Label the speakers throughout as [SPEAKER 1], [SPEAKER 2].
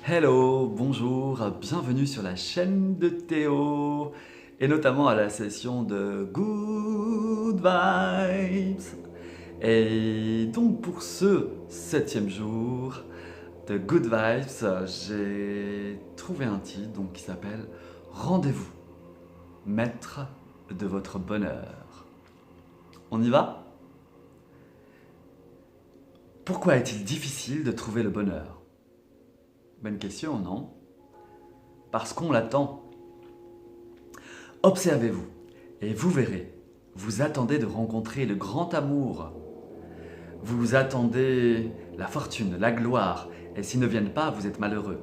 [SPEAKER 1] Hello, bonjour, bienvenue sur la chaîne de Théo et notamment à la session de Good Vibes. Et donc pour ce 7e jour de Good Vibes, j'ai trouvé un titre qui s'appelle Rendez-vous, maître de votre bonheur. On y va? Pourquoi est-il difficile de trouver le bonheur? Bonne question, non? Parce qu'on l'attend. Observez-vous et vous verrez, vous attendez de rencontrer le grand amour. Vous attendez la fortune, la gloire, et s'ils ne viennent pas, vous êtes malheureux.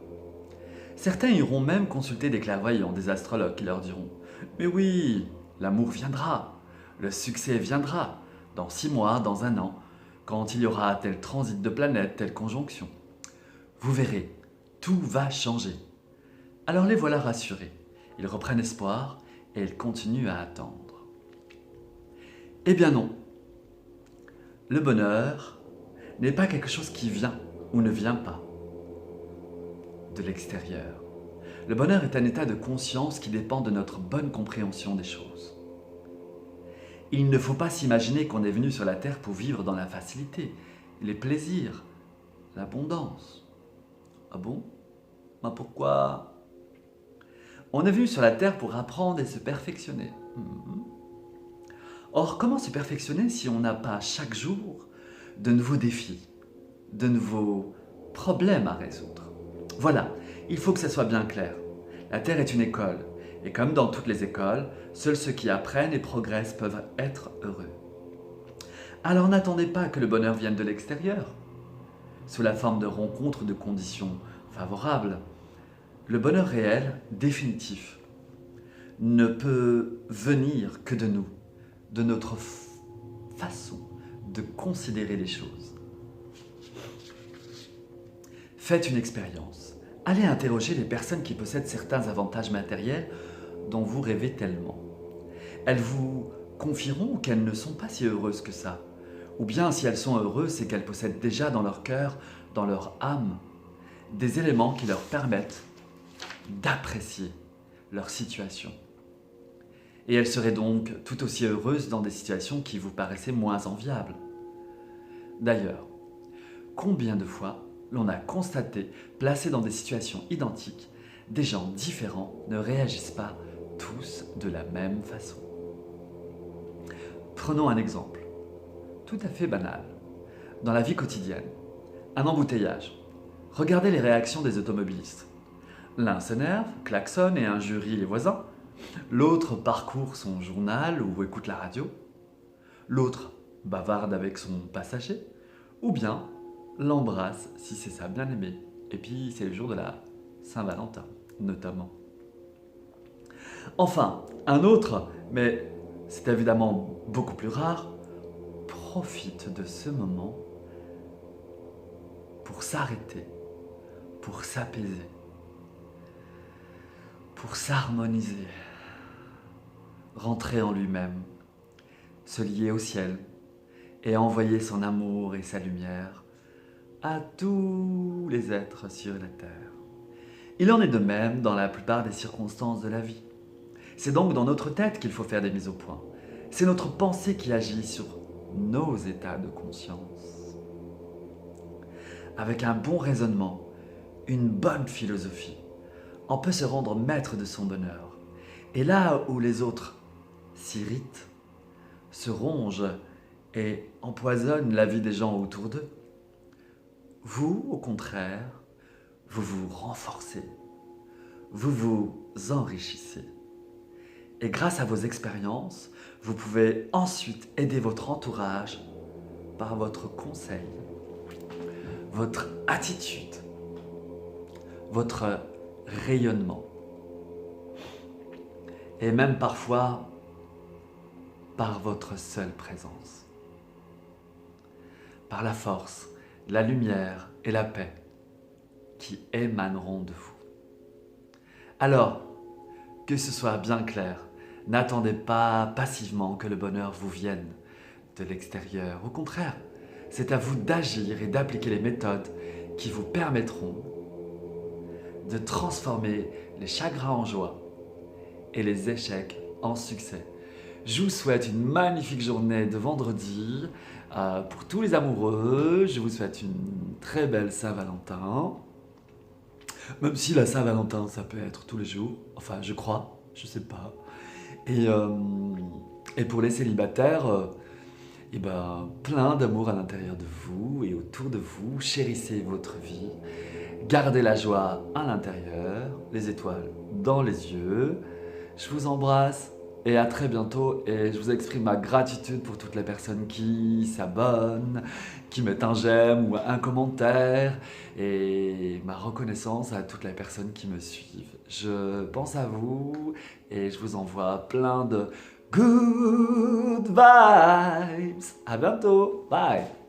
[SPEAKER 1] Certains iront même consulter des clairvoyants, des astrologues qui leur diront « Mais oui, l'amour viendra, le succès viendra, dans 6 mois, dans 1 an, quand il y aura tel transit de planète, telle conjonction. Vous verrez, tout va changer. » Alors les voilà rassurés. Ils reprennent espoir et ils continuent à attendre. Eh bien non. Le bonheur n'est pas quelque chose qui vient ou ne vient pas de l'extérieur. Le bonheur est un état de conscience qui dépend de notre bonne compréhension des choses. Il ne faut pas s'imaginer qu'on est venu sur la terre pour vivre dans la facilité, les plaisirs, l'abondance. Ah bon? Mais pourquoi? On est venu sur la terre pour apprendre et se perfectionner. Or, comment se perfectionner si on n'a pas chaque jour de nouveaux défis, de nouveaux problèmes à résoudre? Voilà, il faut que ça soit bien clair. La Terre est une école, et comme dans toutes les écoles, seuls ceux qui apprennent et progressent peuvent être heureux. Alors n'attendez pas que le bonheur vienne de l'extérieur, sous la forme de rencontres de conditions favorables. Le bonheur réel, définitif, ne peut venir que de nous, de notre façon de considérer les choses. Faites une expérience. Allez interroger les personnes qui possèdent certains avantages matériels dont vous rêvez tellement. Elles vous confieront qu'elles ne sont pas si heureuses que ça. Ou bien si elles sont heureuses, c'est qu'elles possèdent déjà dans leur cœur, dans leur âme, des éléments qui leur permettent d'apprécier leur situation. Et elles seraient donc tout aussi heureuses dans des situations qui vous paraissaient moins enviables. D'ailleurs, combien de fois l'on a constaté, placés dans des situations identiques, des gens différents ne réagissent pas tous de la même façon. Prenons un exemple, tout à fait banal. Dans la vie quotidienne, un embouteillage. Regardez les réactions des automobilistes. L'un s'énerve, klaxonne et injurie les voisins. L'autre parcourt son journal ou écoute la radio. L'autre bavarde avec son passager. Ou bien l'embrasse si c'est sa bien-aimée. Et puis c'est le jour de la Saint-Valentin, notamment. Enfin, un autre, mais c'est évidemment beaucoup plus rare, profite de ce moment pour s'arrêter, pour s'apaiser, pour s'harmoniser, rentrer en lui-même, se lier au ciel et envoyer son amour et sa lumière à tous les êtres sur la terre. Il en est de même dans la plupart des circonstances de la vie. C'est donc dans notre tête qu'il faut faire des mises au point. C'est notre pensée qui agit sur nos états de conscience. Avec un bon raisonnement, une bonne philosophie, on peut se rendre maître de son bonheur. Et là où les autres s'irritent, se rongent et empoisonnent la vie des gens autour d'eux, vous, au contraire, vous vous renforcez, vous vous enrichissez. Et grâce à vos expériences, vous pouvez ensuite aider votre entourage par votre conseil, votre attitude, votre rayonnement. Et même parfois, par votre seule présence. Par la force, la lumière et la paix qui émaneront de vous. Alors, que ce soit bien clair, n'attendez pas passivement que le bonheur vous vienne de l'extérieur. Au contraire, c'est à vous d'agir et d'appliquer les méthodes qui vous permettront de transformer les chagrins en joie et les échecs en succès. Je vous souhaite une magnifique journée de vendredi. Pour tous les amoureux, je vous souhaite une très belle Saint-Valentin. Même si la Saint-Valentin, ça peut être tous les jours. Enfin, je crois, je sais pas. Et pour les célibataires, plein d'amour à l'intérieur de vous et autour de vous. Chérissez votre vie. Gardez la joie à l'intérieur, les étoiles dans les yeux. Je vous embrasse et à très bientôt. Et je vous exprime ma gratitude pour toutes les personnes qui s'abonnent, qui mettent un j'aime ou un commentaire. Et ma reconnaissance à toutes les personnes qui me suivent. Je pense à vous et je vous envoie plein de good vibes. À bientôt. Bye.